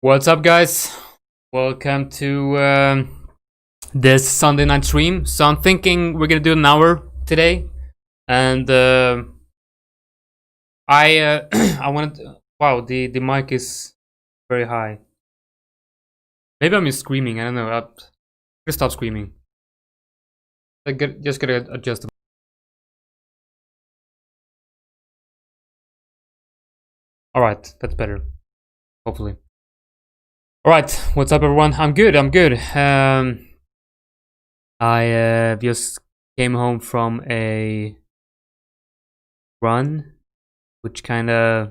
What's up, guys? Welcome to this Sunday night stream. So I'm thinking we're gonna do an hour today, and I I wanted. Wow, the mic is very high. Maybe I'm just screaming. I don't know. I'm gonna stop screaming. Just gotta adjust the. All right, that's better. Hopefully. All right, what's up, everyone? I'm good. I just came home from a run, which kind of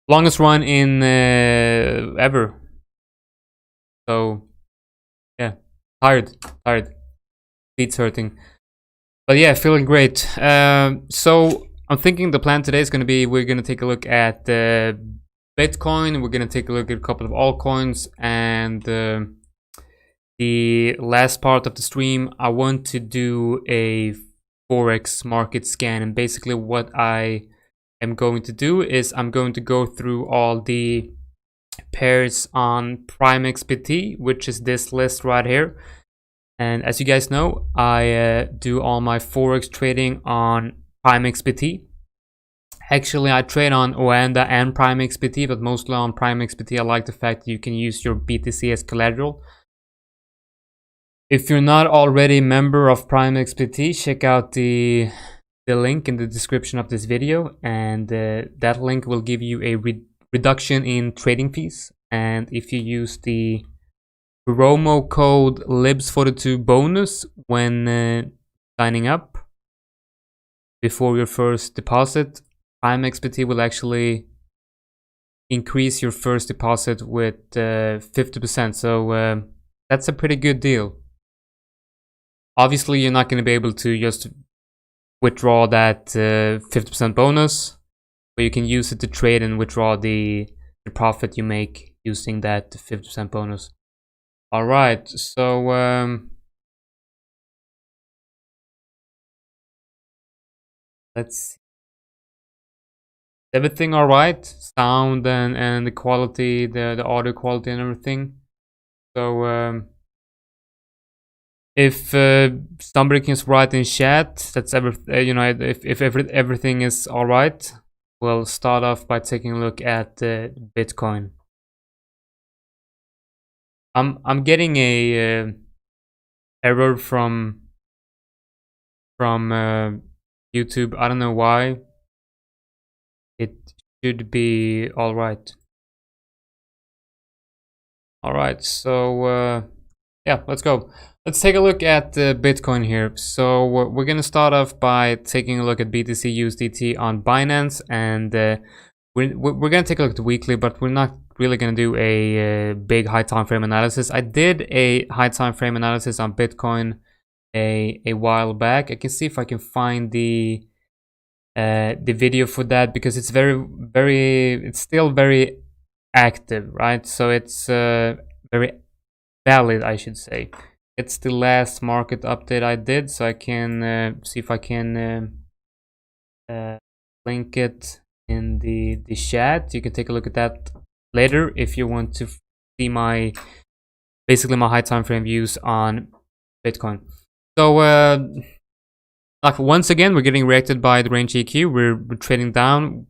longest run in ever. So yeah, tired, feet's hurting, but yeah, feeling great. So I'm thinking the plan today is going to be we're going to take a look at Bitcoin. We're going to take a look at a couple of altcoins, and the last part of the stream I want to do a Forex market scan. And basically what I am going to do is I'm going to go through all the pairs on Prime XBT, which is this list right here. And as you guys know, I do all my Forex trading on Prime XBT. Actually, I trade on Oanda and Prime XBT, but mostly on Prime XBT. I like the fact that you can use your BTC as collateral. If you're not already a member of Prime XBT, check out the link in the description of this video, and that link will give you a reduction in trading fees. And if you use the promo code LIBS42 bonus when signing up before your first deposit, Prime XBT will actually increase your first deposit with 50%. So that's a pretty good deal. Obviously, you're not going to be able to just withdraw that 50% bonus, but you can use it to trade and withdraw the profit you make using that 50% bonus. All right, so let's see. Everything all right? Sound and the quality, the audio quality and everything. So if somebody can write in chat, that's if everything is all right, we'll start off by taking a look at Bitcoin. I'm getting a error from YouTube. I don't know why. It should be all right. All right, so yeah, let's go. Let's take a look at Bitcoin here. So we're gonna start off by taking a look at BTC USDT on Binance, and we're gonna take a look at the weekly, but we're not really gonna do a big high time frame analysis. I did a high time frame analysis on Bitcoin a while back. I can see if I can find the video for that, because it's it's still very active, right? So it's very valid, I should say. It's the last market update I did, so I can see if I can link it in the chat. You can take a look at that later if you want to see basically my high time frame views on Bitcoin. So like once again, we're getting reacted by the range EQ. We're trading down,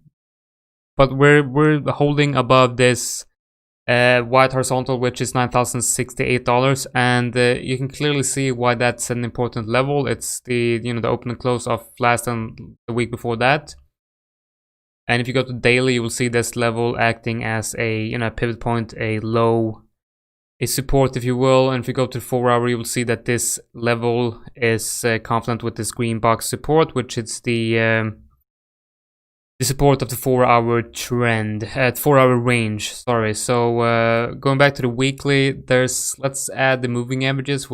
but we're holding above this white horizontal, which is $9,068, and you can clearly see why that's an important level. It's the open and close of last and the week before that. And if you go to daily, you will see this level acting as a pivot point, a low, a support, if you will. And if you go to the 4-hour, you will see that this level is confluent with this green box support, which is the support of the 4-hour trend at 4-hour range. Sorry. So going back to the weekly, let's add the moving averages.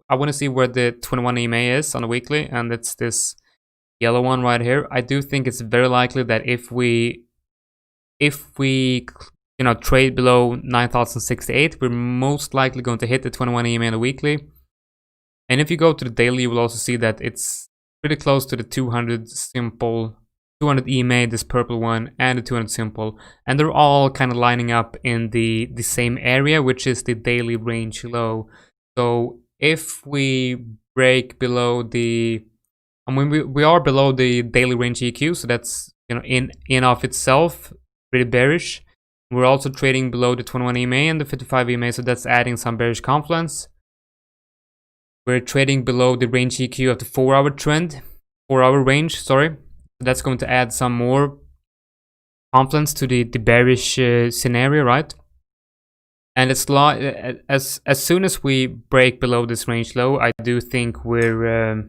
I want to see where the 21 EMA is on the weekly, and it's this yellow one right here. I do think it's very likely that if we trade below 9,068, we're most likely going to hit the 21 EMA on the weekly. And if you go to the daily, you will also see that it's pretty close to the 200 simple 200 EMA, this purple one, and the 200 simple, and they're all kind of lining up in the same area, which is the daily range low. So if we break below the, I mean, we are below the daily range EQ, so that's, you know, in of itself pretty bearish. We're also trading below the 21 EMA and the 55 EMA, so that's adding some bearish confluence. We're trading below the range EQ of the 4-hour trend, 4-hour range, sorry. So that's going to add some more confluence to the bearish scenario, right? And it's as soon as we break below this range low, I do think we're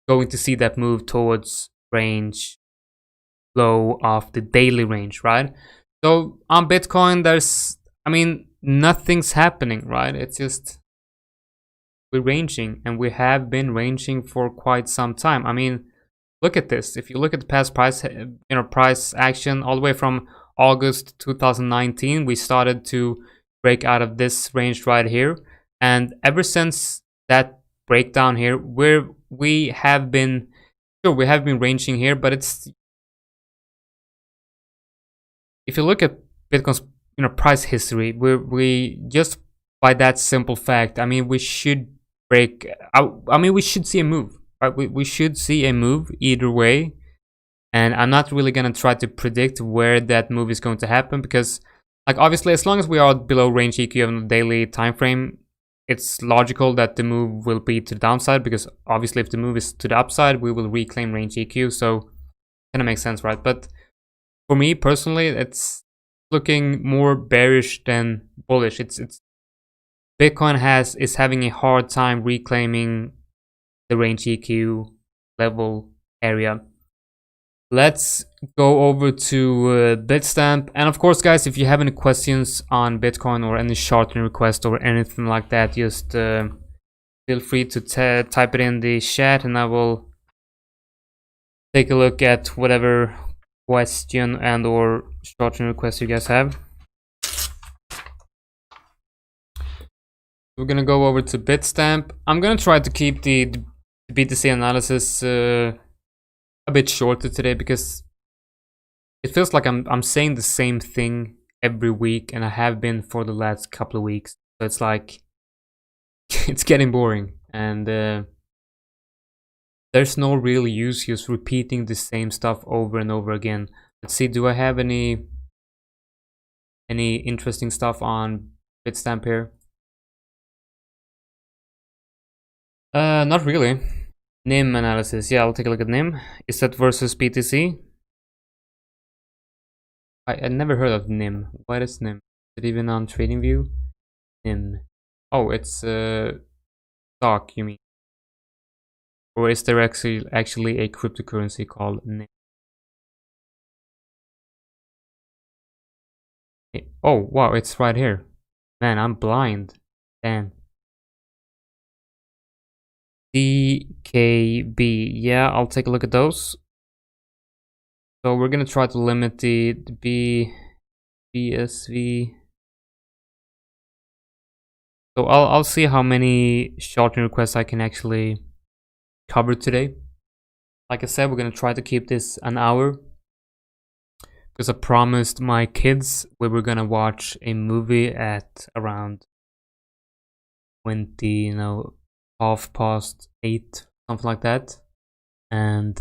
going to see that move towards range low of the daily range, right? So on Bitcoin, there's, I mean, nothing's happening, right? It's just we're ranging, and we have been ranging for quite some time. I mean, look at this. If you look at the past price, price action all the way from August 2019, we started to break out of this range right here, and ever since that breakdown here, we have been ranging here, but it's, if you look at Bitcoin's price history, we just by that simple fact, I mean, we should break out. I mean, we should see a move. Right? We should see a move either way, and I'm not really gonna try to predict where that move is going to happen, because, like, obviously, as long as we are below range EQ on the daily time frame, it's logical that the move will be to the downside, because obviously if the move is to the upside, we will reclaim range EQ, so kind of makes sense, right? But for me personally, it's looking more bearish than bullish. It's Bitcoin is having a hard time reclaiming the range EQ level area. Let's go over to Bitstamp, and of course, guys, if you have any questions on Bitcoin or any shortening request or anything like that, just feel free to type it in the chat, and I will take a look at whatever question and or shortening request you guys have. We're gonna go over to Bitstamp. I'm gonna try to keep the BTC analysis a bit shorter today, because it feels like I'm saying the same thing every week, and I have been for the last couple of weeks. So it's like it's getting boring, and there's no real use just repeating the same stuff over and over again. Let's see, do I have any interesting stuff on Bitstamp here? Not really. NIM analysis, yeah, I'll take a look at NIM. Is that versus BTC? I never heard of NIM. What is NIM? Is it even on TradingView? NIM. Oh, it's stock, you mean? Or is there actually a cryptocurrency called NIM? Oh, wow, it's right here. Man, I'm blind. Damn. DKB, yeah, I'll take a look at those. So we're gonna try to limit the BSV. So I'll see how many shortening requests I can actually cover today. Like I said, we're gonna try to keep this an hour, because I promised my kids we were gonna watch a movie at around 20, 8:30, something like that. And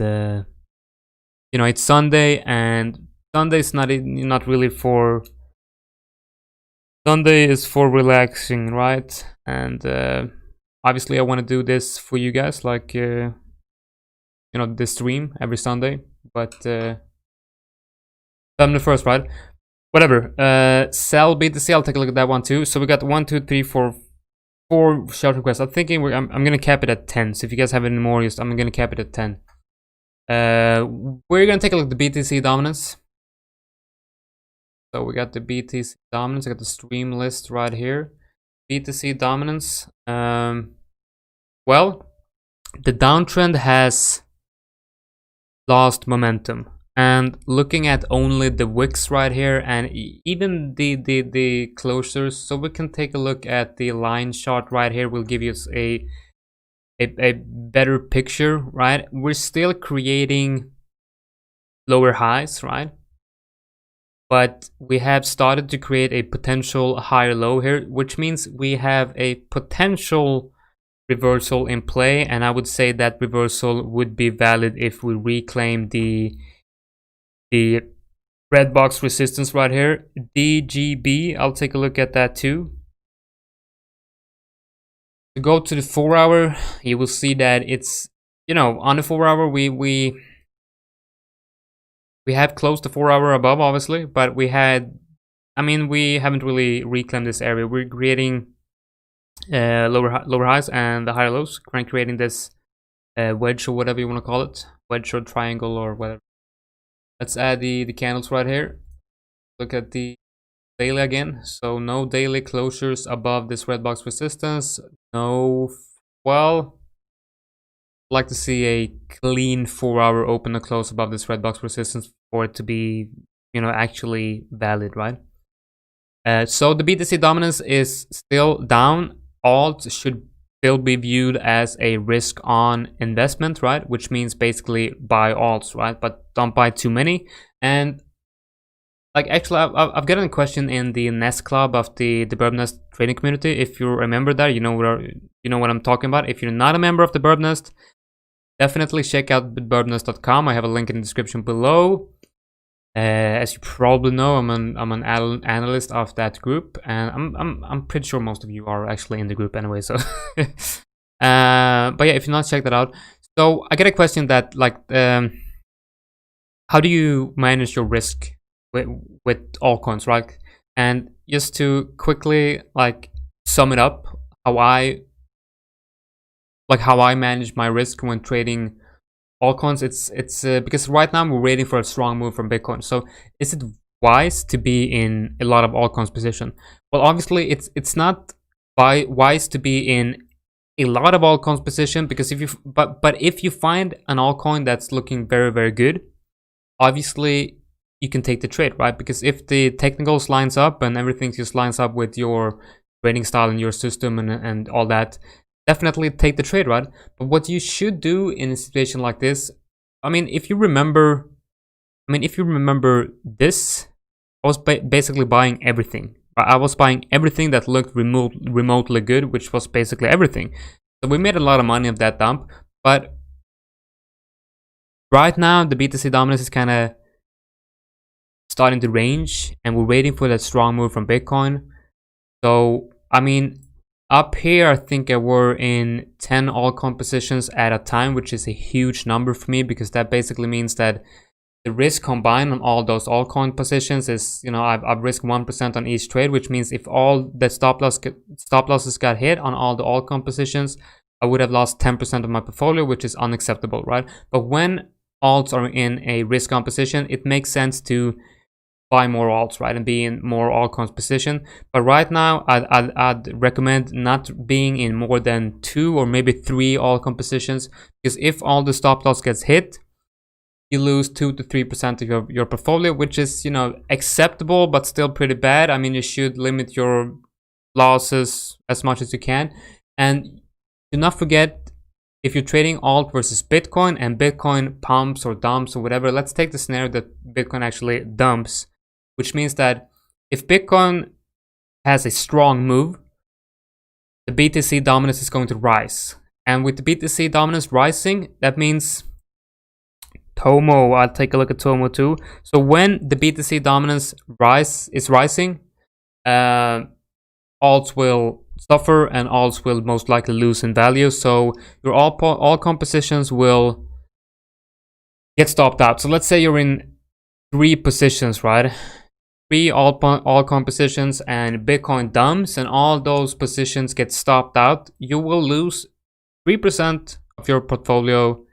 it's Sunday, and Sunday's not really for, Sunday is for relaxing, right? And obviously I want to do this for you guys, like this stream every Sunday, but family first, right? Whatever. Sell BTC, I'll take a look at that one too. So we got 1, 2, 3, 4 shout requests. I'm thinking I'm gonna cap it at 10. So if you guys have any more, I'm gonna cap it at 10. We're gonna take a look at the BTC dominance. So we got the BTC dominance. I got the stream list right here. BTC dominance. Well, the downtrend has lost momentum. And looking at only the wicks right here, and even the closures, so we can take a look at the line chart right here. Will give you a better picture, right? We're still creating lower highs, right? But we have started to create a potential higher low here, which means we have a potential reversal in play, and I would say that reversal would be valid if we reclaim the red box resistance right here, DGB. I'll take a look at that too. To go to the 4 hour, you will see that it's, you know, on the 4 hour we have closed the 4 hour above, obviously, but we had, I mean, we haven't really reclaimed this area. We're creating lower highs and the higher lows, creating this wedge or whatever you want to call it, wedge or triangle or whatever. Let's add the candles right here. Look at the daily again. So no daily closures above this red box resistance. No, well, I'd like to see a clean 4 hour open or close above this red box resistance for it to be, you know, actually valid, right? So the BTC dominance is still down. Alt should still be viewed as a risk on investment, right? Which means basically buy alts, right? But don't buy too many. And like, actually, I've gotten a question in the Nest Club of the Burb Nest trading community. If you remember that, you know what I'm talking about. If you're not a member of the Burb Nest, definitely check out burbnest.com. I have a link in the description below. As you probably know, I'm an analyst of that group, and I'm pretty sure most of you are actually in the group anyway. So, but yeah, if you're not, check that out. So I get a question that like, how do you manage your risk with altcoins, right? And just to quickly like sum it up, how I manage my risk when trading altcoins, it's because right now we're waiting for a strong move from Bitcoin. So is it wise to be in a lot of altcoins position? Well, obviously it's not wise to be in a lot of altcoins position, because if you but if you find an altcoin that's looking very, very good, obviously you can take the trade, right? Because if the technicals lines up and everything just lines up with your trading style and your system and all that, definitely take the trade, right? But what you should do in a situation like this, I mean, if you remember this, I was basically buying everything. I was buying everything that looked remotely good, which was basically everything. So we made a lot of money of that dump. But right now, the BTC dominance is kind of starting to range, and we're waiting for that strong move from Bitcoin. So, I mean, up here, I think I were in 10 altcoin positions at a time, which is a huge number for me, because that basically means that the risk combined on all those altcoin positions is, you know, I've risked 1% on each trade, which means if all the stop losses got hit on all the altcoin positions, I would have lost 10% of my portfolio, which is unacceptable, right? But when alts are in a risk on position, it makes sense to buy more alts, right, and be in more altcoins position. But right now, I'd recommend not being in more than 2 or maybe 3 altcoin positions, because if all the stop loss gets hit, you lose 2 to 3% of your portfolio, which is, you know, acceptable, but still pretty bad. I mean, you should limit your losses as much as you can. And do not forget, if you're trading alt versus Bitcoin and Bitcoin pumps or dumps or whatever, let's take the scenario that Bitcoin actually dumps, which means that if Bitcoin has a strong move, the BTC dominance is going to rise. And with the BTC dominance rising, that means Tomo, I'll take a look at Tomo too. So when the BTC dominance is rising, alts will suffer and alts will most likely lose in value. So your all compositions will get stopped out. So let's say you're in 3 positions, right? 3 all compositions, and Bitcoin dumps and all those positions get stopped out. You will lose 3% of your portfolio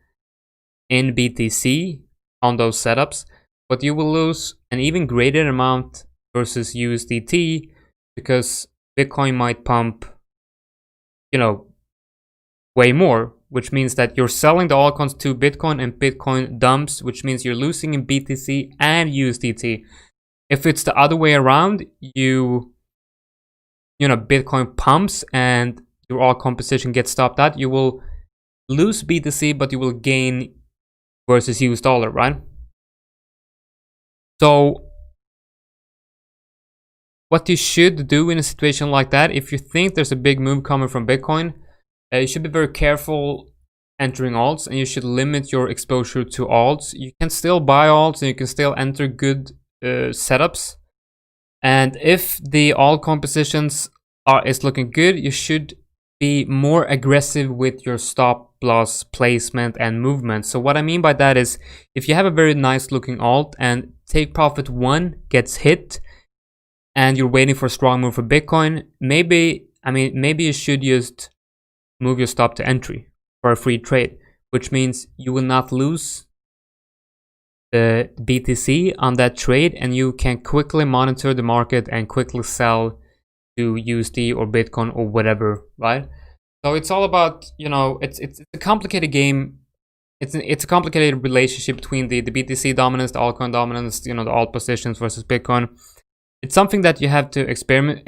in BTC on those setups, but you will lose an even greater amount versus USDT, because Bitcoin might pump, you know, way more, which means that you're selling the altcoins to Bitcoin and Bitcoin dumps, which means you're losing in BTC and USDT. If it's the other way around, you know, Bitcoin pumps and your alt composition gets stopped out, you will lose BTC, but you will gain versus US dollar, right? So what you should do in a situation like that, if you think there's a big move coming from Bitcoin, you should be very careful entering alts, and you should limit your exposure to alts. You can still buy alts and you can still enter good setups. And if the altcoin positions is looking good, you should be more aggressive with your stop loss placement and movement. So what I mean by that is, if you have a very nice looking alt and take profit 1 gets hit and you're waiting for a strong move for Bitcoin, maybe you should just move your stop to entry for a free trade, which means you will not lose the BTC on that trade, and you can quickly monitor the market and quickly sell to USD or Bitcoin or whatever, right? So it's all about, you know, it's a complicated game. It's a complicated relationship between the BTC dominance, the altcoin dominance, you know, the alt positions versus Bitcoin. It's something that you have to experiment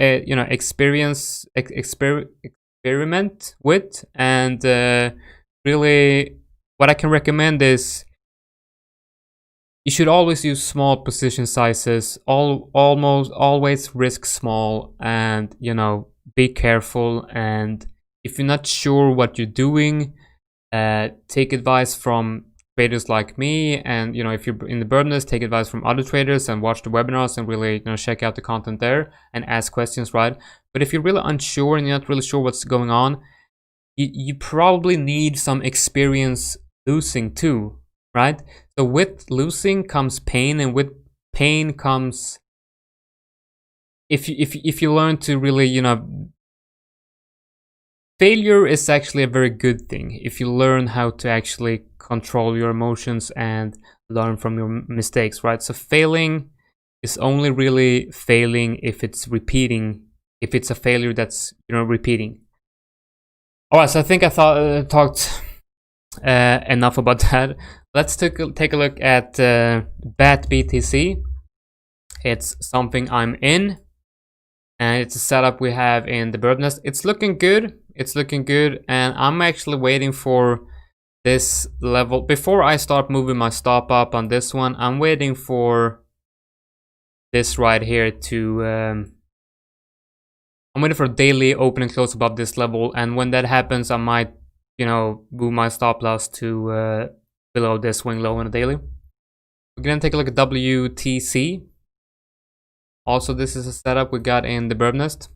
with, and really what I can recommend is you should always use small position sizes, almost always risk small, and, you know, be careful. And if you're not sure what you're doing, take advice from traders like me, and, you know, if you're in the bird nest, take advice from other traders and watch the webinars and really, you know, check out the content there and ask questions, right? But if you're really unsure and you're not really sure what's going on, you probably need some experience losing too, right? So with losing comes pain, and with pain comes, if you learn to really, you know, failure is actually a very good thing if you learn how to actually control your emotions and learn from your mistakes, right? So failing is only really failing if it's repeating, if it's a failure that's, you know, repeating. All right, so I think I talked enough about that. Let's take a look at BAT BTC. It's something I'm in, and it's a setup we have in the bird nest. It's looking good. It's looking good, and I'm actually waiting for this level before I start moving my stop up on this one. I'm waiting for this right here to I'm waiting for daily open and close above this level, and when that happens, I might, you know, move my stop loss to below this swing low on a daily. We're gonna take a look at WTC. Also, this is a setup we got in the bird nest,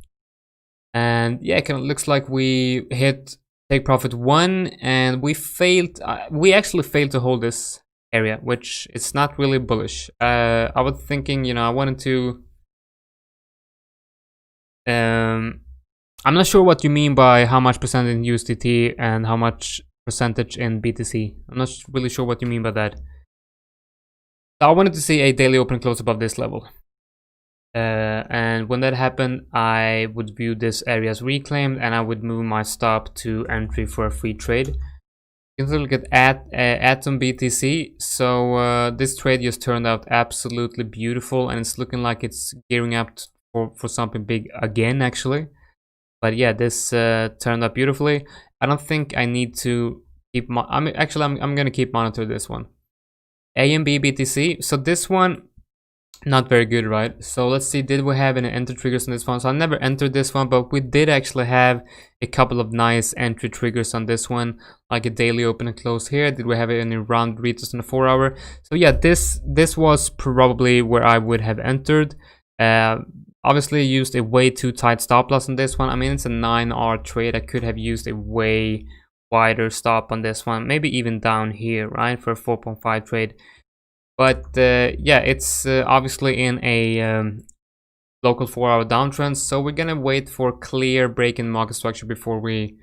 and yeah, it kind of looks like we hit take profit 1, and we failed. We actually failed to hold this area, which is not really bullish. I was thinking, you know, I wanted to. I'm not sure what you mean by how much percent in USDT and how much percentage in BTC. I'm not really sure what you mean by that. So I wanted to see a daily open close above this level. And when that happened, I would view this area as reclaimed, and I would move my stop to entry for a free trade. You can look at Atom BTC. So this trade just turned out absolutely beautiful, and it's looking like it's gearing up for something big again, actually. But yeah, this turned out beautifully. I don't think I need to keep. I'm gonna keep monitor this one. AMB BTC. So this one, not very good, right? So let's see, did we have any entry triggers on this one? So I never entered this one, but we did actually have a couple of nice entry triggers on this one, like a daily open and close here. Did we have any round retest in the 4 hour? So yeah, this was probably where I would have entered. Obviously used a way too tight stop loss on this one. I mean, it's a 9R trade. I could have used a way wider stop on this one, maybe even down here, right, for a 4.5 trade. But yeah, it's obviously in a local 4 hour downtrend, so we're gonna wait for clear break in market structure before we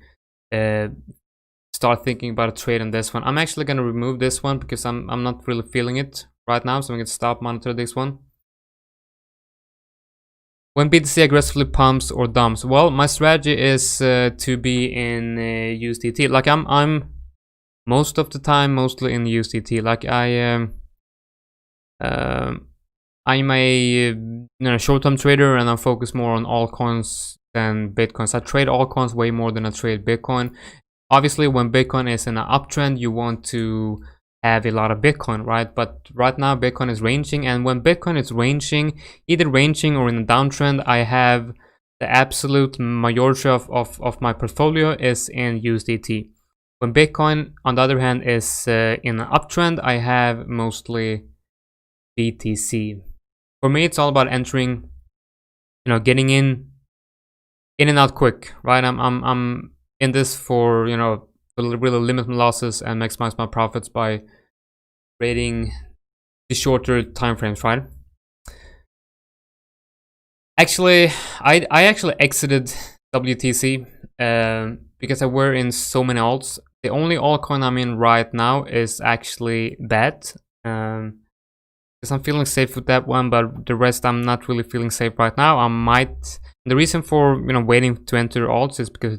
start thinking about a trade on this one. I'm actually gonna remove this one because I'm not really feeling it right now, so I'm gonna stop monitor this one. When BTC aggressively pumps or dumps, well, my strategy is to be in USDT. Like I'm most of the time mostly in USDT. Like I'm a short-term trader, and I focus more on altcoins than Bitcoins. I trade altcoins way more than I trade Bitcoin. Obviously, when Bitcoin is in an uptrend, you want to have a lot of Bitcoin, right? But right now Bitcoin is ranging, and when Bitcoin is ranging, either ranging or in a downtrend, I have the absolute majority of my portfolio is in USDT. When Bitcoin, on the other hand, is in an uptrend, I have mostly BTC. For me, it's all about entering, getting in and out quick, right? I'm in this for, really limit my losses and maximize my profits by trading the shorter time frames, right? Actually, I actually exited WTC because I were in so many alts. The only altcoin I'm in right now is actually BAT. Because I'm feeling safe with that one, but the rest I'm not really feeling safe right now. I might. The reason for waiting to enter alts is because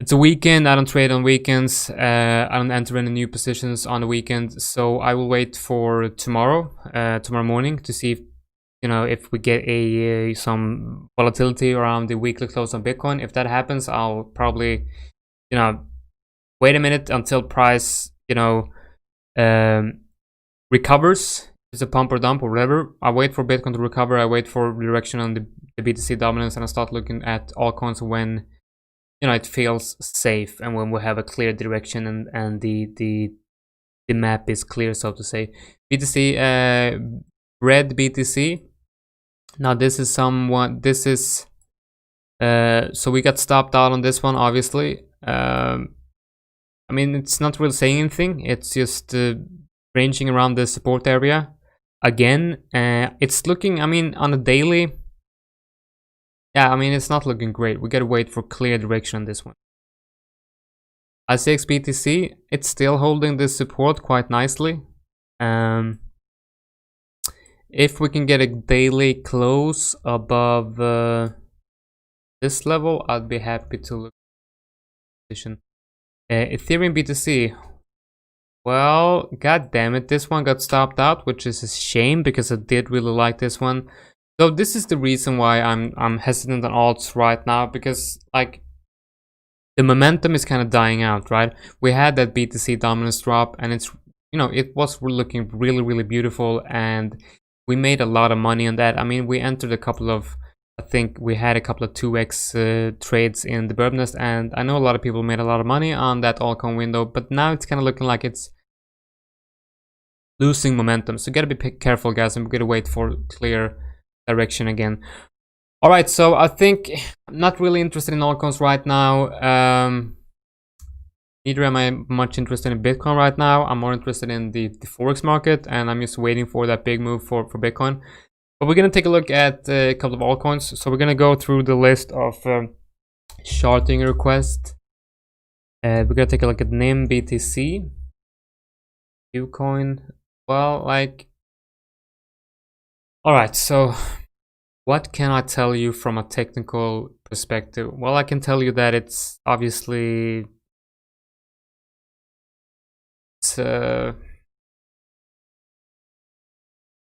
it's a weekend. I don't trade on weekends. I don't enter any new positions on the weekend, so I will wait for tomorrow morning to see if we get some volatility around the weekly close on Bitcoin. If that happens, I'll probably wait a minute until price recovers. It's a pump or dump or whatever. I wait for Bitcoin to recover. I wait for direction on the BTC dominance, and I start looking at altcoins when it feels safe and when we have a clear direction and the map is clear, so to say. BTC, red BTC. Now this is so we got stopped out on this one, obviously. I mean, it's not really saying anything. It's just ranging around the support area again. It's looking, I mean, on a daily, yeah, I mean, it's not looking great. We gotta wait for clear direction on this one. ICX BTC, it's still holding this support quite nicely. If we can get a daily close above this level, I'd be happy to look at position. Ethereum BTC. Well, god damn it, this one got stopped out, which is a shame because I did really like this one. So this is the reason why I'm hesitant on alts right now, because like the momentum is kind of dying out, right? We had that BTC dominance drop, and it's it was looking really, really beautiful, and we made a lot of money on that. I mean, we entered a couple of, I think we had a couple of 2x trades in the Bird Nest, and I know a lot of people made a lot of money on that altcoin window, but now it's kind of looking like it's losing momentum. So gotta be careful, guys, and we gotta wait for clear direction again. All right, so I think I'm not really interested in altcoins right now. Neither am I much interested in Bitcoin right now. I'm more interested in the Forex market, and I'm just waiting for that big move for Bitcoin. But we're going to take a look at a couple of altcoins. So we're going to go through the list of shorting requests. We're going to take a look at NIM BTC. Ucoin. Well, like... Alright, so what can I tell you from a technical perspective? Well, I can tell you that it's obviously...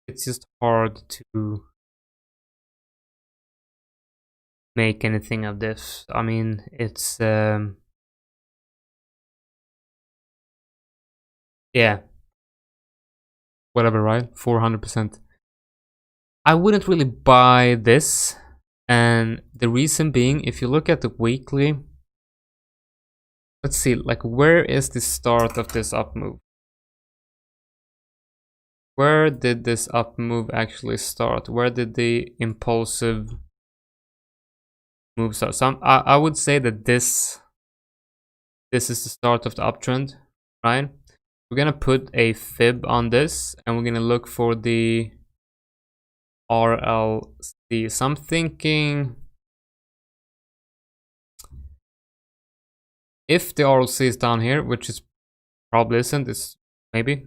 it's just hard to make anything of this. I mean, it's yeah, whatever, right? 400%. I wouldn't really buy this, and the reason being, if you look at the weekly, let's see, like, where is the start of this up move? Where did this up move actually start? Where did the impulsive move start? So I would say that this is the start of the uptrend, right? We're gonna put a fib on this, and we're gonna look for the RLC. So I'm thinking if the RLC is down here, which is probably isn't, it's maybe.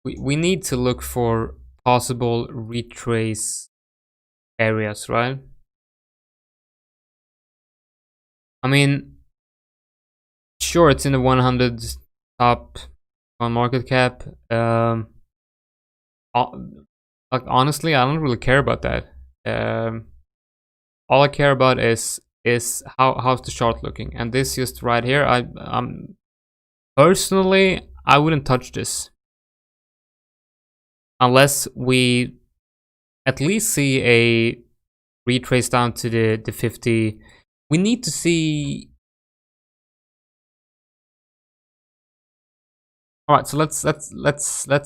We need to look for possible retrace areas, right? I mean, sure, it's in the 100 top on market cap. Like, honestly, I don't really care about that. All I care about is how's the chart looking, and this just right here. I'm Personally, I wouldn't touch this unless we at least see a retrace down to the 50. We need to see. All right, so let's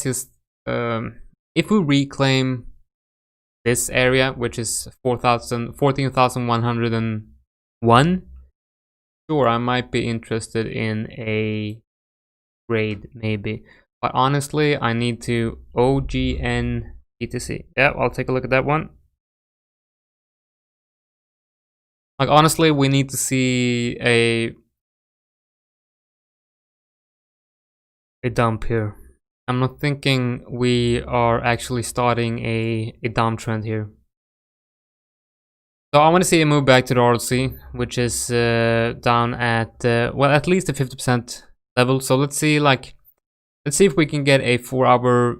just if we reclaim this area, which is 14,101, sure, I might be interested in a grade maybe, but honestly I need to OGN BTC. Yeah, I'll take a look at that one. Like, honestly, we need to see a dump here. I'm not thinking we are actually starting a downtrend here. So I want to see a move back to the RLC, which is down at well, at least the 50% level. So let's see if we can get a 4-hour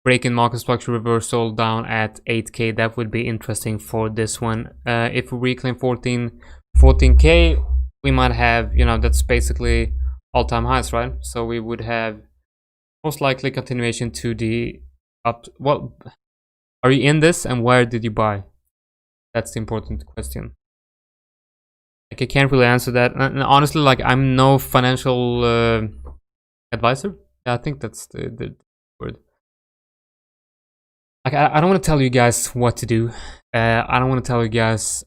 break in market structure reversal down at 8k. That would be interesting for this one. If we reclaim 14k, we might have, you know, that's basically all-time highs, right? So we would have most likely continuation to the up. Well, are you in this, and where did you buy? That's the important question. Like, I can't really answer that, and honestly, like, I'm no financial advisor. Yeah, I think that's the word. Like, I don't want to tell you guys what to do. I don't want to tell you guys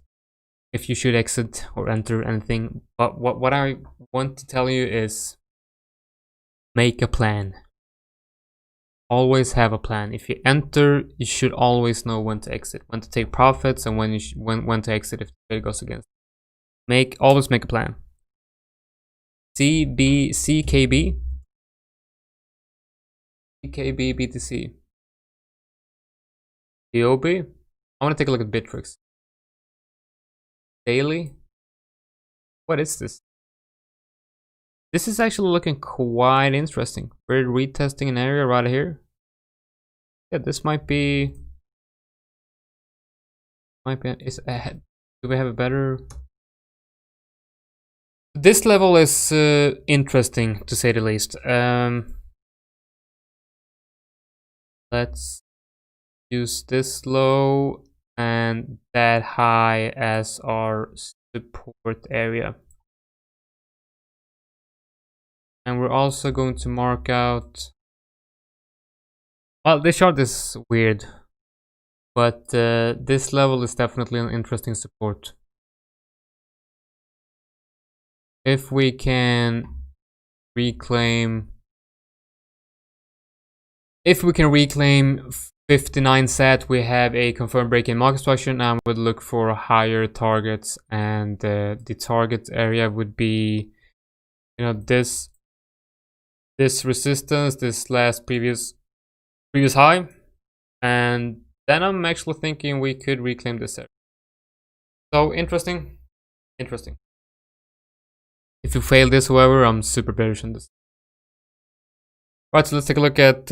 if you should exit or enter anything. But what I want to tell you is make a plan. Always have a plan. If you enter, you should always know when to exit, when to take profits, and when to exit if the trade goes against. Always make a plan. CKB BTC. DOB. I want to take a look at Bittrex. Daily. What is this? This is actually looking quite interesting. We're retesting an area right here. Yeah, this might be is ahead. Do we have a better? This level is interesting, to say the least. Let's use this low and that high as our support area. And we're also going to mark out, well, this chart is weird, but this level is definitely an interesting support. If we can reclaim 59 sat, we have a confirmed break in market structure, and I would look for higher targets, and the target area would be, you know, this resistance, this last previous high, and then I'm actually thinking we could reclaim this area. So interesting. If you fail this, however, I'm super bearish on this. Right, so let's take a look at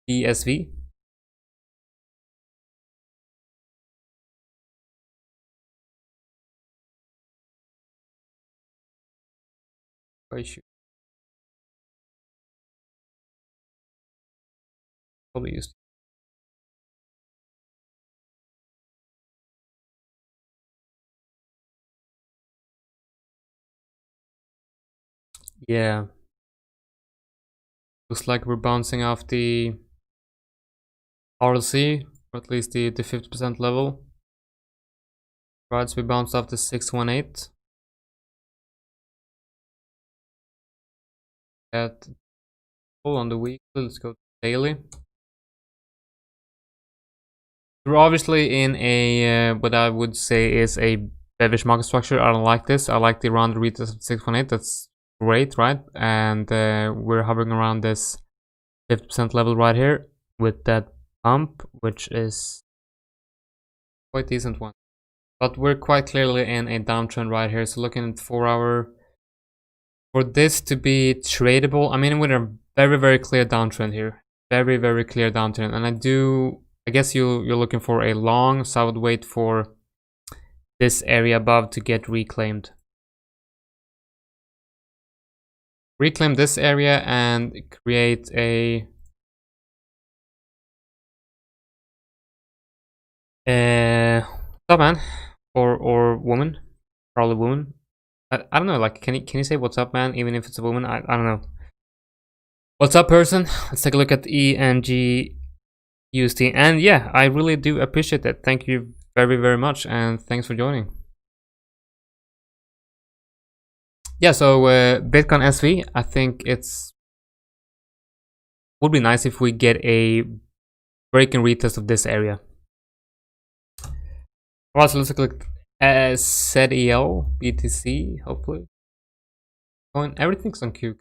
BSV. I should probably use. Yeah. Looks like we're bouncing off the RLC, or at least the 50% level. Right, so we bounced off the 618. At on the weekly, let's go to daily. We're obviously in a what I would say is a bearish market structure. I don't like this. I like the round retest of 618. That's great, right? And we're hovering around this 50% level right here with that pump, which is quite decent one. But we're quite clearly in a downtrend right here. So looking at 4-hour, for this to be tradable, I mean, with a very, very clear downtrend here, very, very clear downtrend. And I guess you're looking for a long, so I would wait for this area above to get reclaimed. reclaim this area and create a what's up, man? Or woman, probably woman. I don't know, like, can you say what's up, man, even if it's a woman? I don't know. What's up, person? Let's take a look at ENG USD. And yeah, I really do appreciate that. Thank you very, very much, and thanks for joining. Yeah, so Bitcoin SV, I think would be nice if we get a break and retest of this area. Alright, so let's look at ZEL, BTC, hopefully. Everything's on Q.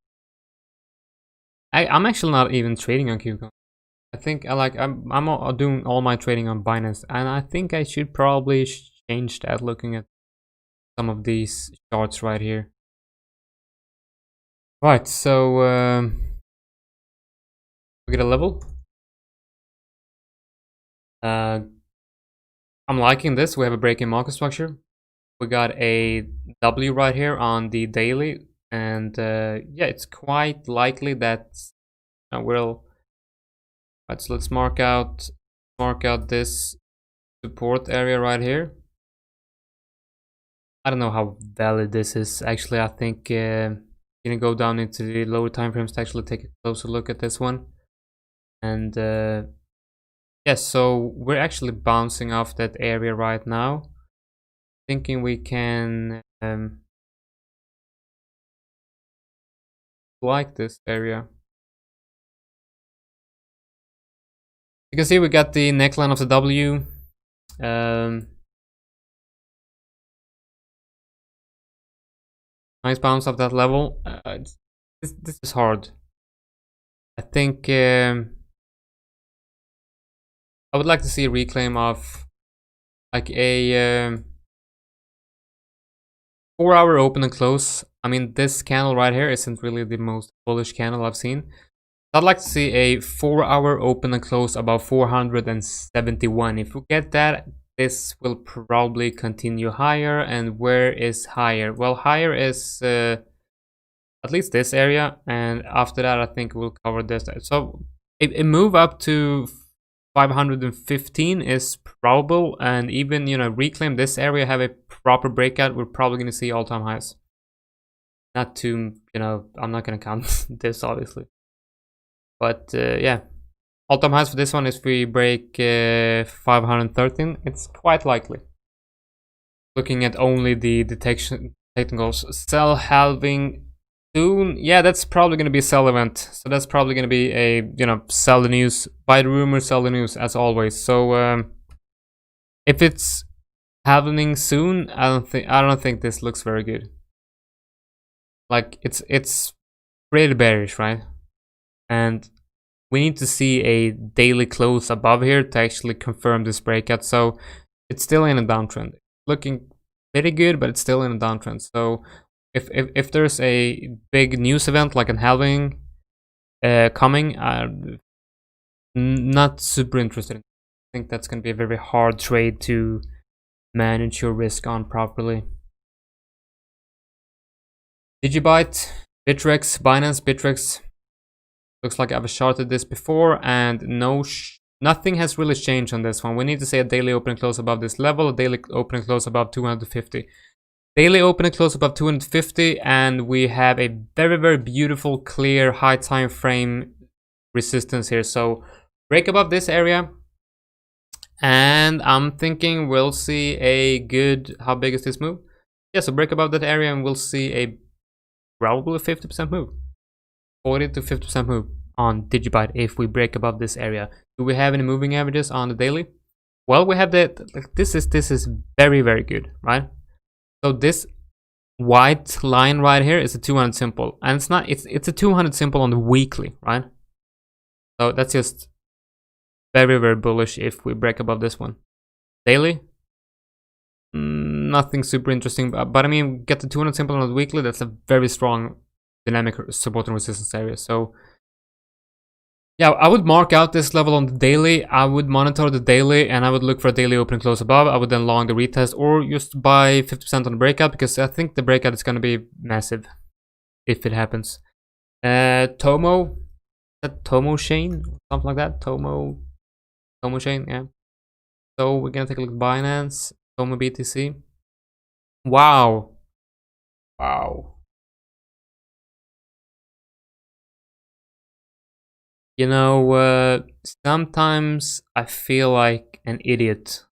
I'm actually not even trading on Qcoin. I think I'm doing all my trading on Binance, and I think I should probably change that, looking at some of these charts right here. Right, so we get a level. I'm liking this. We have a break in market structure. We got a W right here on the daily, and yeah, it's quite likely that we'll. Right, so let's mark out this support area right here. I don't know how valid this is. Actually, I think gonna go down into the lower time frames to actually take a closer look at this one. And yes, so we're actually bouncing off that area right now, thinking we can like this area. You can see we got the neckline of the W. Nice bounce off that level. This is hard. I think I would like to see a reclaim of like a 4-hour open and close. I mean, this candle right here isn't really the most bullish candle I've seen. I'd like to see a 4-hour open and close above 471. If we get that, this will probably continue higher. And where is higher? Well, higher is at least this area, and after that I think we'll cover this. So a move up to 515 is probable, and even, you know, reclaim this area, have a proper breakout, we're probably going to see all-time highs. Not too, you know, I'm not going to count this obviously, but yeah, all-time highs for this one, if we break 513, it's quite likely. Looking at only the detection technicals, sell halving soon. Yeah, that's probably going to be a sell event. So that's probably going to be a, you know, sell the news, buy the rumor, sell the news, as always. So if it's happening soon, I don't think this looks very good. Like, it's pretty bearish, right? And we need to see a daily close above here to actually confirm this breakout. So it's still in a downtrend, looking pretty good, but it's still in a downtrend. So if there's a big news event like an halving coming, not super interested. I think that's going to be a very hard trade to manage your risk on properly. Digibyte, Bittrex, Binance, Bittrex. Looks like I've charted this before, and nothing has really changed on this one. We need to say a daily open and close above this level, a daily open and close above 250. Daily open and close above 250, and we have a very, very beautiful, clear, high time frame resistance here. So break above this area, and I'm thinking we'll see a good, how big is this move? Yeah, so break above that area and we'll see a probably 50% move. 40 to 50% move on Digibyte if we break above this area. Do we have any moving averages on the daily? Well, we have that. This is very, very good, right? So this white line right here is a 200 simple, and it's a 200 simple on the weekly, right? So that's just very, very bullish if we break above this one. Daily, nothing super interesting, but I mean, get the 200 simple on the weekly, that's a very strong dynamic support and resistance area. So yeah, I would mark out this level on the daily. I would monitor the daily, and I would look for a daily open and close above. I would then long the retest, or just buy 50% on the breakout, because I think the breakout is going to be massive if it happens. Tomo, that Tomo Chain, something like that. Tomo Chain, yeah. So we're gonna take a look at Binance, Tomo BTC. Wow, wow. You know, sometimes I feel like an idiot.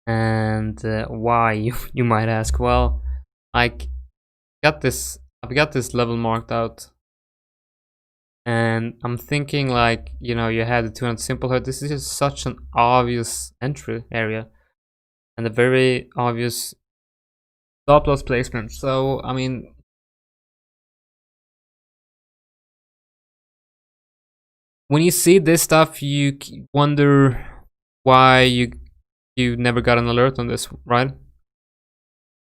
And why, you might ask? Well, like, I've got this level marked out. And I'm thinking, like, you know, you had the 200 simple hurt. This is just such an obvious entry area. And a very obvious stop loss placement. So, I mean, when you see this stuff, you wonder why you never got an alert on this, right?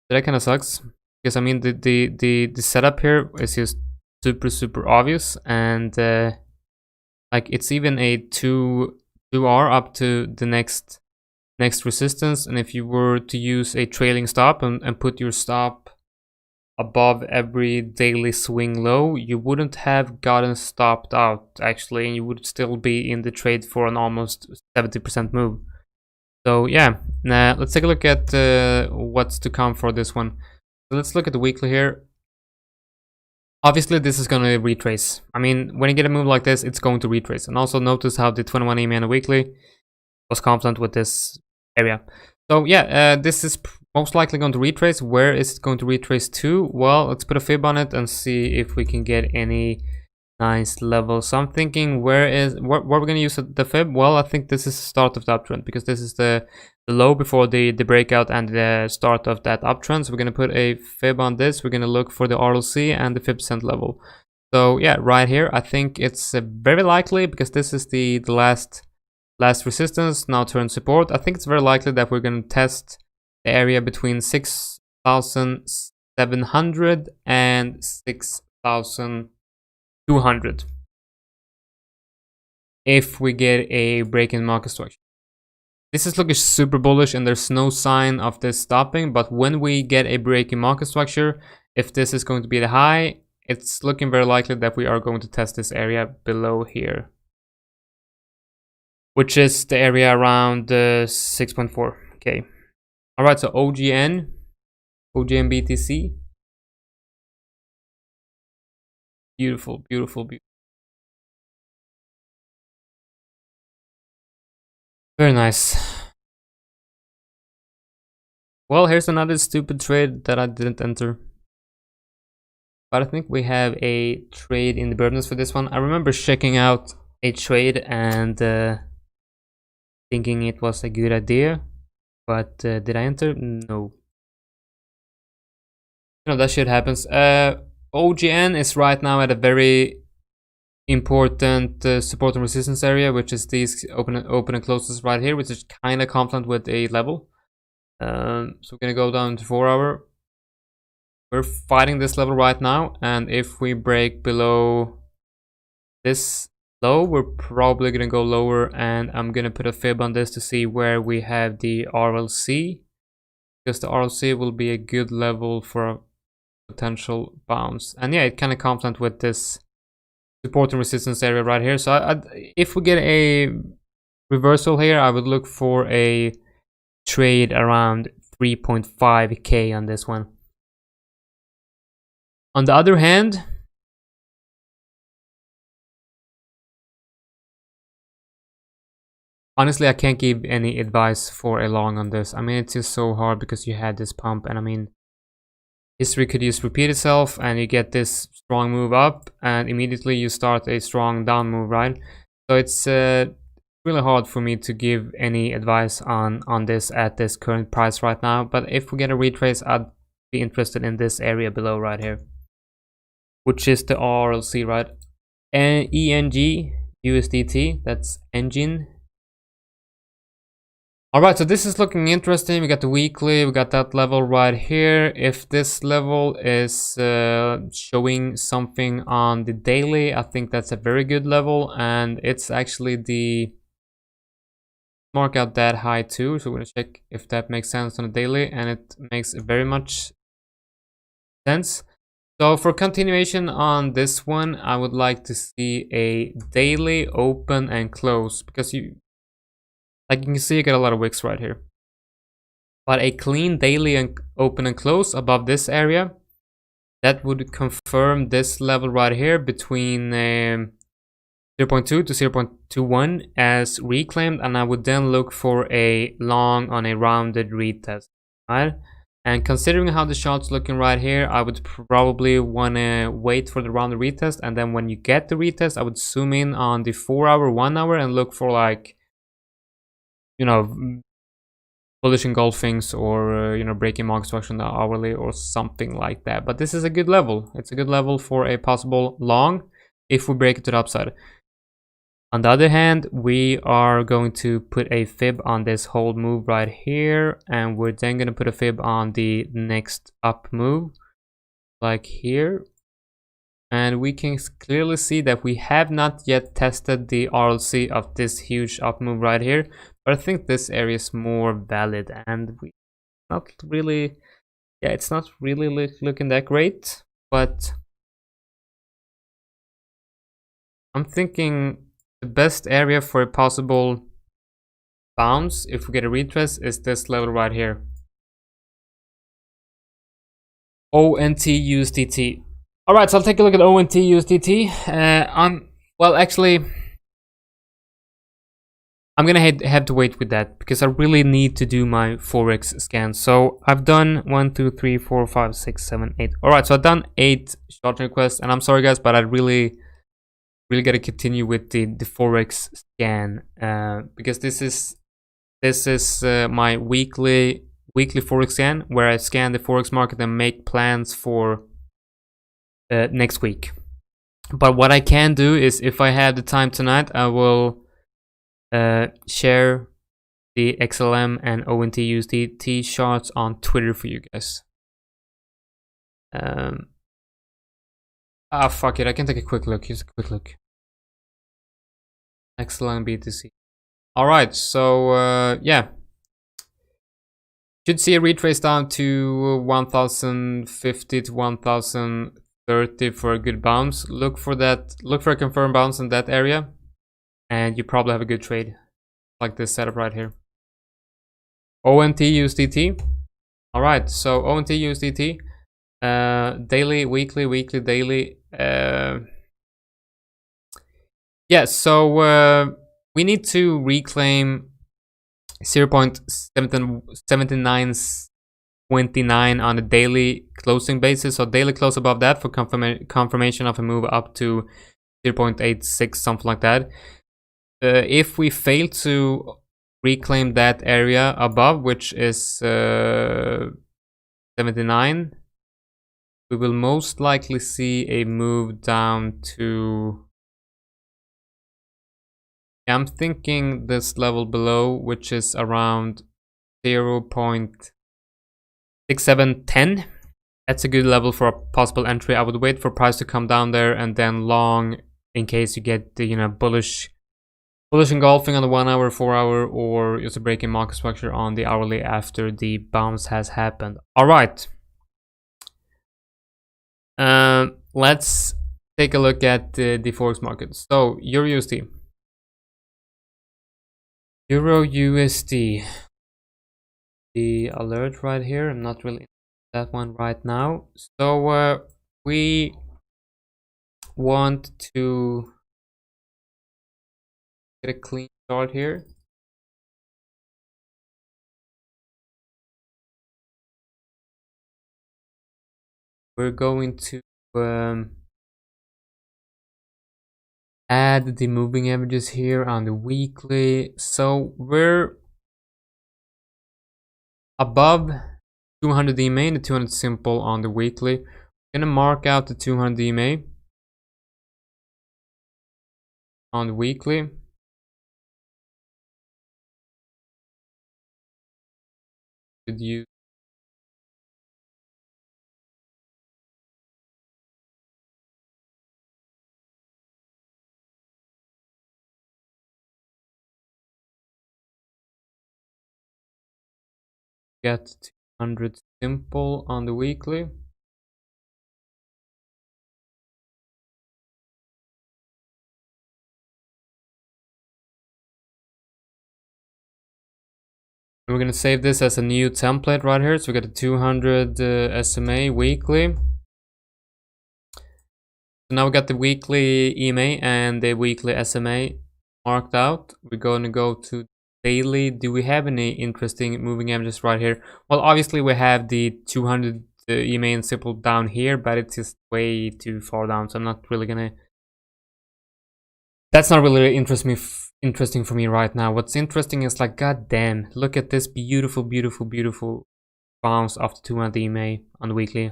That kind of sucks, because I mean the setup here is just super obvious, and like it's even a 2R up to the next resistance. And if you were to use a trailing stop and put your stop above every daily swing low, you wouldn't have gotten stopped out actually, and you would still be in the trade for an almost 70% move. So yeah, now let's take a look at what's to come for this one. So let's look at the weekly here. Obviously this is going to retrace. I mean, when you get a move like this, it's going to retrace. And also notice how the 21 EMA on the weekly was confident with this area. So yeah, this is most likely going to retrace. Where is it going to retrace to? Well, let's put a fib on it and see if we can get any nice level. So I'm thinking, where we're going to use the fib? Well, I think this is the start of the uptrend, because this is the low before the breakout and the start of that uptrend. So we're going to put a fib on this. We're going to look for the RLC and the 50% level. So yeah, right here, I think it's very likely, because this is the last resistance, now turn support. I think it's very likely that we're going to test the area between 6,700 and 6,200 if we get a break in market structure. This is looking super bullish, and there's no sign of this stopping. But when we get a break in market structure, if this is going to be the high, it's looking very likely that we are going to test this area below here, which is the area around 6.4. Okay. All right. So OGN BTC. Beautiful. Very nice. Well, here's another stupid trade that I didn't enter. But I think we have a trade in the burdens for this one. I remember checking out a trade and thinking it was a good idea. But did I enter? No. You know, that shit happens. OGN is right now at a very important support and resistance area, which is these open and closes right here, which is kind of confluent with a level. So we're gonna go down to 4 hour. We're fighting this level right now, and if we break below this low, we're probably gonna go lower, and I'm gonna put a fib on this to see where we have the RLC, because the RLC will be a good level for a potential bounce. And yeah, it kind of confluent with this support and resistance area right here. So if we get a reversal here, I would look for a trade around 3.5k on this one. On the other hand, honestly, I can't give any advice for a long on this. I mean, it's just so hard, because you had this pump, and I mean, history could just repeat itself, and you get this strong move up, and immediately you start a strong down move, right? So it's really hard for me to give any advice on this at this current price right now. But if we get a retrace, I'd be interested in this area below right here, which is the RLC, right? And ENG USDT, that's engine. Alright, so this is looking interesting. We got the weekly, we got that level right here. If this level is showing something on the daily, I think that's a very good level, and it's actually the mark out that high too. So we're gonna check if that makes sense on the daily, and it makes very much sense. So for continuation on this one, I would like to see a daily open and close, because like you can see, you get a lot of wicks right here. But a clean daily and open and close above this area, that would confirm this level right here between 0.2 to 0.21 as reclaimed, and I would then look for a long on a rounded retest, right? And considering how the chart's looking right here, I would probably want to wait for the rounded retest, and then when you get the retest, I would zoom in on the 4 hour, 1 hour, and look for, like, you know, bullish engulfings, or you know, breaking market structure on the hourly or something like that. But this is a good level. It's a good level for a possible long if we break it to the upside. On the other hand, we are going to put a fib on this whole move right here, and we're then going to put a fib on the next up move, like here. And we can clearly see that we have not yet tested the RLC of this huge up move right here, but I think this area is more valid, and we not really, yeah, it's not really looking that great, but I'm thinking the best area for a possible bounce, if we get a retest, is this level right here. ONT USDT. All right, so I'll take a look at ONT USDT. Well, actually, I'm gonna have to wait with that because I really need to do my forex scan. So I've done 1, 2, 3, 4, 5, 6, 7, 8. All right, so I've done 8 short requests, and I'm sorry guys, but I really gotta continue with the forex scan because this is my weekly forex scan, where I scan the forex market and make plans for next week. But what I can do is, if I have the time tonight, I will share the XLM and ONT USDT charts on Twitter for you guys. Fuck it, I can take a quick look. Here's a quick look. XLM BTC. Alright, so yeah, should see a retrace down to 1050 to 1030 for a good bounce. Look for a confirmed bounce in that area, and you probably have a good trade, like this setup right here. ONT USDT. All right, so ONT USDT, daily, weekly, daily. Yeah, so we need to reclaim 0.7929 on a daily closing basis. So daily close above that for confirmation of a move up to 0.86, something like that. If we fail to reclaim that area above, which is 79, we will most likely see a move down to, I'm thinking this level below, which is around 0.6710. That's a good level for a possible entry. I would wait for price to come down there and then long, in case you get the, you know, bullish engulfing on the 1 hour, 4 hour, or just a breaking market structure on the hourly after the bounce has happened. All right. Let's take a look at the forex market. So Euro USD. Euro USD. The alert right here. I'm not really in that one right now. So we want to get a clean chart here. We're going to add the moving averages here on the weekly. So we're above 200 EMA and the 200 simple on the weekly. I'm gonna mark out the 200 EMA on the weekly. Could you get 200 simple on the weekly? we're gonna save this as a new template right here. So we got the 200 SMA weekly. So now we got the weekly EMA and the weekly SMA marked out. We're going to go to daily. Do we have any interesting moving averages right here? Well, obviously we have the 200 EMA and simple down here, but it's just way too far down, so I'm not really gonna. That's not really interesting for me right now. What's interesting is like, god damn, look at this beautiful, beautiful, beautiful bounce of the 200 EMA on the weekly,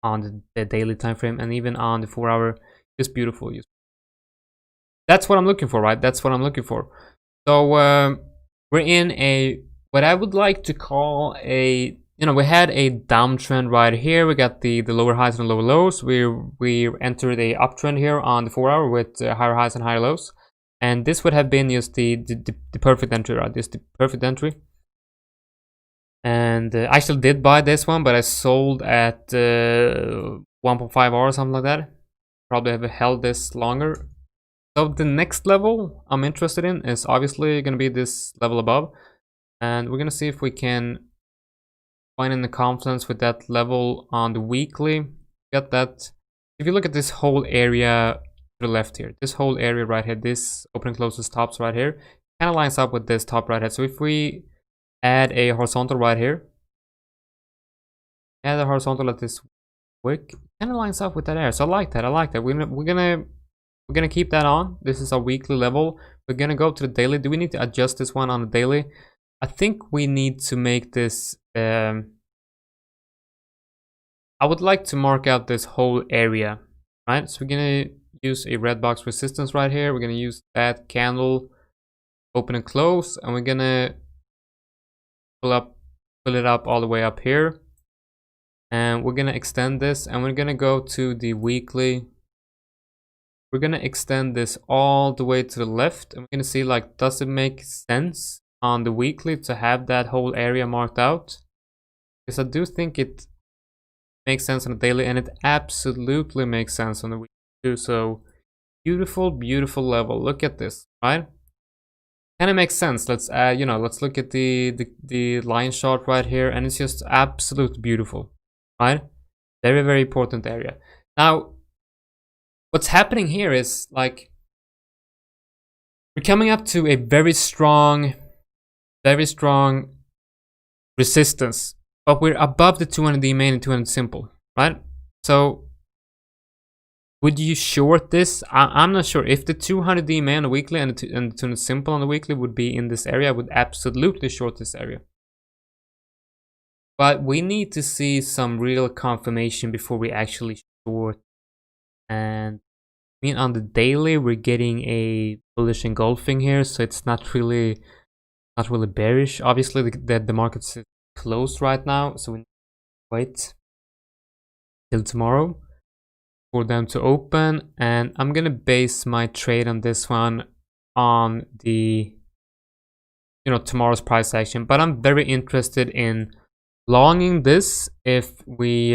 on the daily time frame, and even on the 4-hour. Just beautiful. That's what I'm looking for, right? That's what I'm looking for. So we're in a, what I would like to call a, we had a downtrend right here. We got the lower highs and lower lows. We entered a uptrend here on the 4-hour with higher highs and higher lows. And this would have been just the perfect entry, right? Just the perfect entry. And I actually did buy this one, but I sold at 1.5 hours, something like that. Probably have held this longer. So the next level I'm interested in is obviously going to be this level above. And we're going to see if we can find in the confidence with that level on the weekly. Got that. If you look at this whole area to the left here, this whole area right here, this opening closes tops right here, kind of lines up with this top right here. So if we add a horizontal right here, add a horizontal at this wick, kind of lines up with that area. So I like that. I like that. We're gonna keep that on. This is our weekly level. We're gonna go to the daily. Do we need to adjust this one on the daily? I think we need to make this I would like to mark out this whole area, right? So we're gonna use a red box resistance right here. We're gonna use that candle, open and close, and we're gonna pull it up all the way up here, and we're gonna extend this, and we're gonna go to the weekly. We're gonna extend this all the way to the left, and we're gonna see, like, does it make sense on the weekly to have that whole area marked out? Because I do think it makes sense on the daily, and it absolutely makes sense on the weekly too. So beautiful, beautiful level. Look at this, right? And it makes sense. Let's let's look at the line chart right here, and it's just absolutely beautiful, right? Very, very important area. Now, what's happening here is, like, we're coming up to a very strong resistance, but we're above the 200 EMA and 200 simple, right? So would you short this? I'm not sure. If the 200 EMA on the weekly and the 200 simple on the weekly would be in this area, I would absolutely short this area. But we need to see some real confirmation before we actually short. And I mean, on the daily, we're getting a bullish engulfing here, so it's not really bearish. Obviously, the market's closed right now, so we need to wait till tomorrow for them to open. And I'm gonna base my trade on this one on the tomorrow's price action. But I'm very interested in longing this if we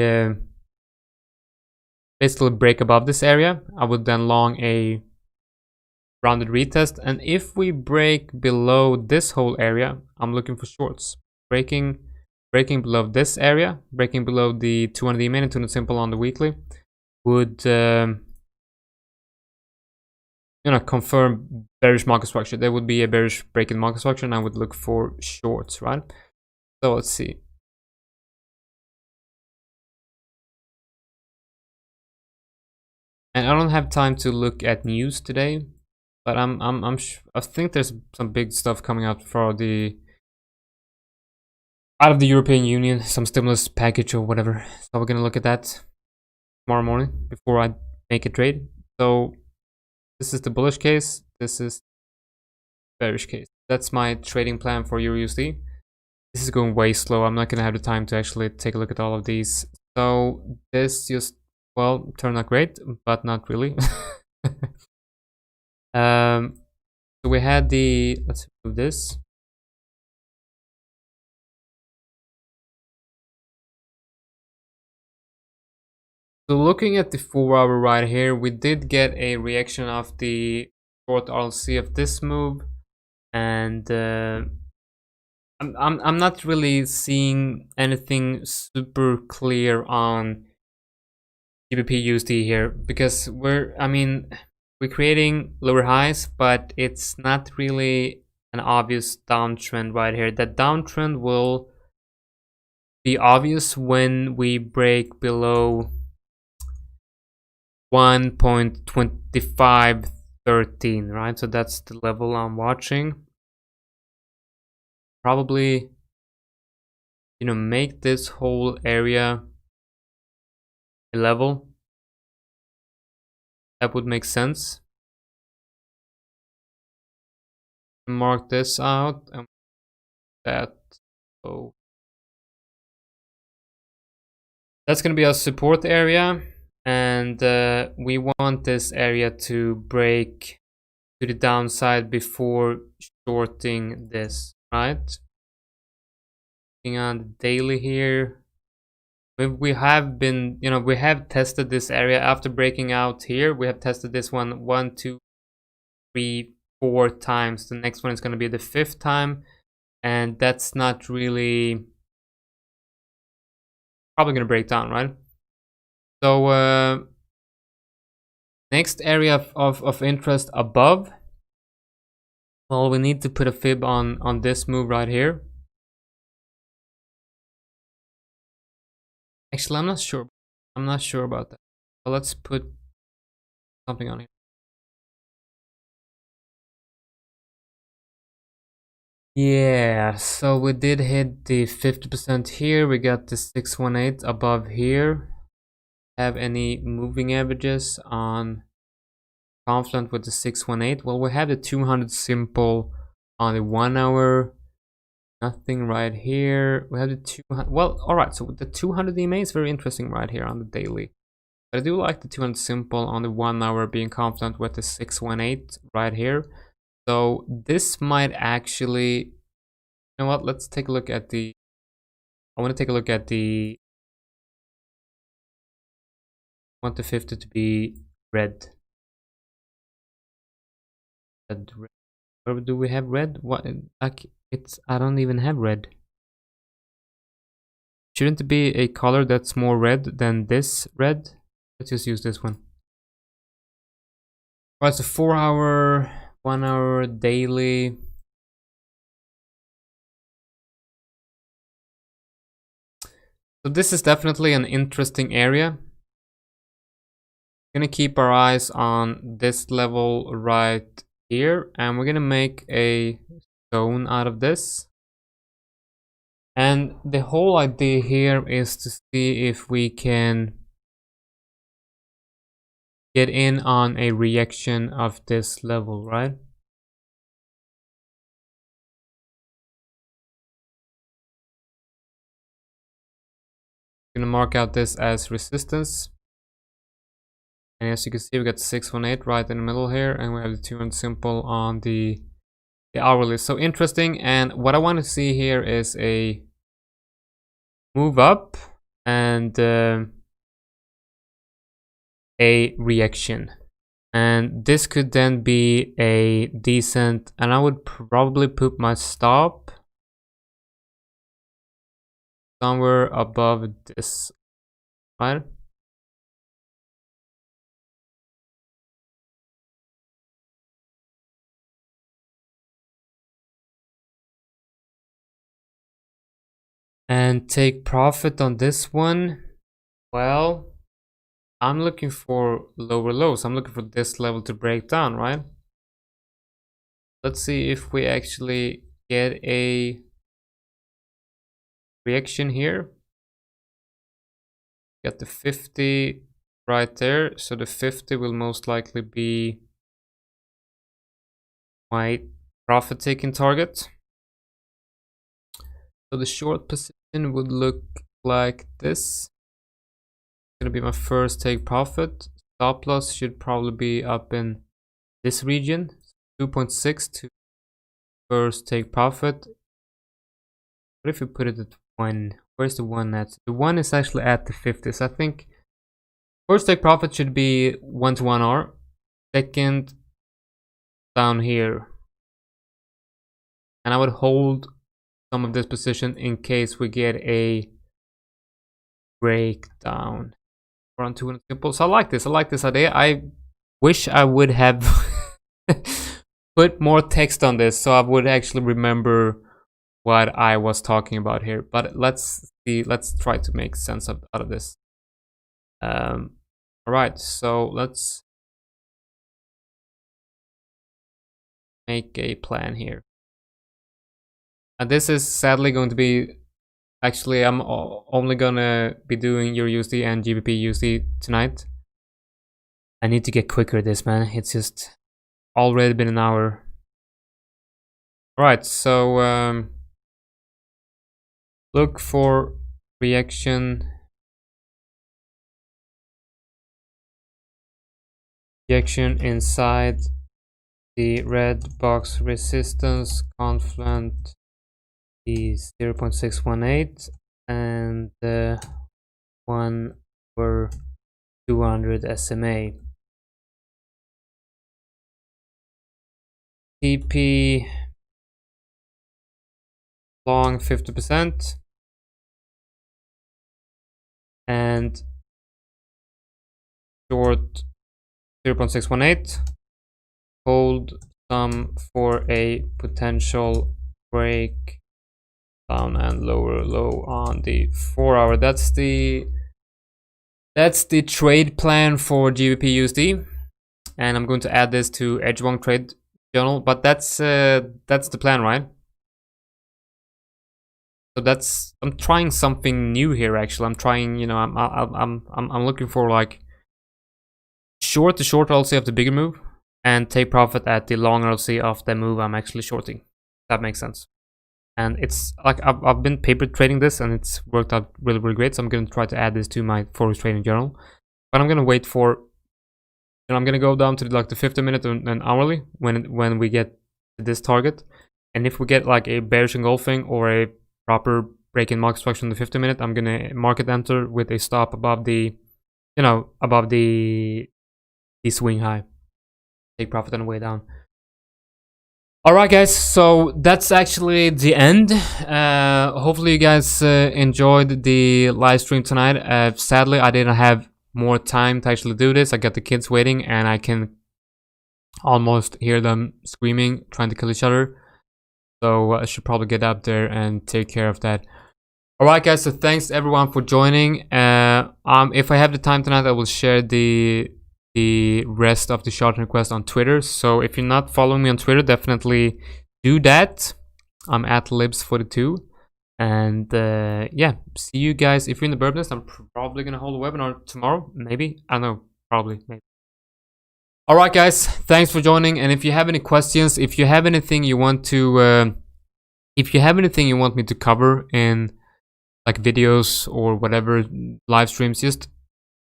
basically break above this area. I would then long a rounded retest, and if we break below this whole area, I'm looking for shorts. Breaking below this area, breaking below the 200 EMA and 200 simple on the weekly would confirm bearish market structure. There would be a bearish break in market structure, and I would look for shorts, right? So let's see. And I don't have time to look at news today, but I think there's some big stuff coming out for out of the European Union, some stimulus package or whatever. So we're gonna look at that tomorrow morning before I make a trade. So this is the bullish case. This is bearish case. That's my trading plan for EURUSD. This is going way slow. I'm not gonna have the time to actually take a look at all of these. So this just, well, turned out great, but not really. So we had let's move this. So looking at the 4-hour right here, we did get a reaction of the short RLC of this move, and I'm not really seeing anything super clear on GBP USD here, because we're creating lower highs, but it's not really an obvious downtrend right here. That downtrend will be obvious when we break below 1.2513, right? So that's the level I'm watching. Probably, make this whole area a level. That would make sense. Mark this out and that. So that's going to be our support area, and we want this area to break to the downside before shorting this, right? Looking on the daily here, we have been, we have tested this area after breaking out here. We have tested this one, 2, 3, 4 times. The next one is going to be the 5th time, and that's not really probably going to break down, right? So next area of interest above, well, we need to put a fib on this move right here. Actually, I'm not sure about that. So let's put something on here. Yeah, so we did hit the 50% here. We got the 618 above here. Have any moving averages on confluent with the 618? Well, we have the 200 simple on the 1 hour. Nothing right here. We have the 200. Well, all right. So the 200 EMA is very interesting right here on the daily. But I do like the 200 simple on the 1 hour being confluent with the 618 right here. So this might actually, you know what? Let's take a look at the. I want to take a look at the. I want the 50 to be red. Red. Where do we have red? What? Like it's. I don't even have red. Shouldn't it be a color that's more red than this red? Let's just use this one. Alright, so 4 hour, 1 hour, daily. So this is definitely an interesting area. We're gonna keep our eyes on this level right here, and we're gonna make a zone out of this. And the whole idea here is to see if we can get in on a reaction of this level, right? I'm gonna mark out this as resistance. And as you can see, we got 618 right in the middle here, and we have the 200 simple on the hourly. So interesting. And what I want to see here is a move up and a reaction. And this could then be a decent, and I would probably put my stop somewhere above this, right? And take profit on this one. Well, I'm looking for lower lows. I'm looking for this level to break down, right? Let's see if we actually get a reaction here. Got the 50 right there. So the 50 will most likely be my profit taking target. So the short position would look like this. Gonna be my first take profit. Stop loss should probably be up in this region, 2.6 to first take profit. What if we put it at 1? Where's the 1 at? The 1 is actually at the 50. So I think first take profit should be 1 to 1 hour. Second down here. And I would hold some of this position in case we get a breakdown around 200 simple. So I like this idea. I wish I would have put more text on this so I would actually remember what I was talking about here. But let's see, let's try to make sense out of this. All right, so let's make a plan here. And this is sadly going to be, actually I'm only gonna be doing Euro USD and GBP USD tonight. I need to get quicker at this, man. It's just already been an hour. All right, so look for reaction inside the red box resistance confluent is 0.618 and 1 over 200 SMA. TP long 50% and short 0.618. Hold some for a potential break down and lower low on the 4-hour. That's the trade plan for GBP USD, and I'm going to add this to Edgewong Trade Journal. But that's the plan, right? So I'm trying something new here. Actually, I'm trying. You know, I'm looking for like short the short LC of the bigger move and take profit at the long LC of the move I'm actually shorting. That makes sense. And it's like I've been paper trading this and it's worked out really, really great. So I'm going to try to add this to my Forex trading journal. But I'm going to wait for, and I'm going to go down to like the 50-minute and hourly when we get to this target. And if we get like a bearish engulfing or a proper break-in market structure in the 50-minute, I'm going to market enter with a stop above the, you know, above the swing high. Take profit on the way down. Alright guys, so that's actually the end. Hopefully you guys enjoyed the live stream tonight. Sadly, I didn't have more time to actually do this. I got the kids waiting and I can almost hear them screaming, trying to kill each other. So I should probably get up there and take care of that. Alright guys, so thanks everyone for joining. If I have the time tonight, I will share the rest of the short request on Twitter. So if you're not following me on Twitter, definitely do that. I'm at libs42. And yeah, see you guys. If you're in the Burb Nest, I'm probably gonna hold a webinar tomorrow. Maybe, I don't know, probably, maybe. Alright guys, thanks for joining. And if you have any questions, if you have anything you want to me to cover in like videos or whatever, live streams, just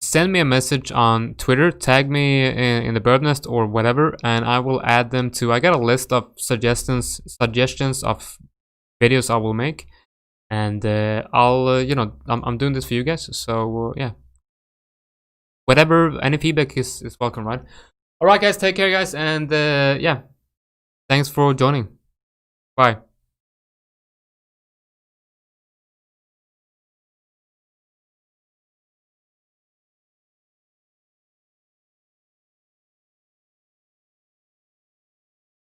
send me a message on Twitter, tag me in the Burb Nest or whatever, and I will add them to. I got a list of suggestions of videos I will make, and I'll you know, I'm doing this for you guys. So yeah, whatever, any feedback is welcome, right? All right, guys, take care, guys, and yeah, thanks for joining. Bye.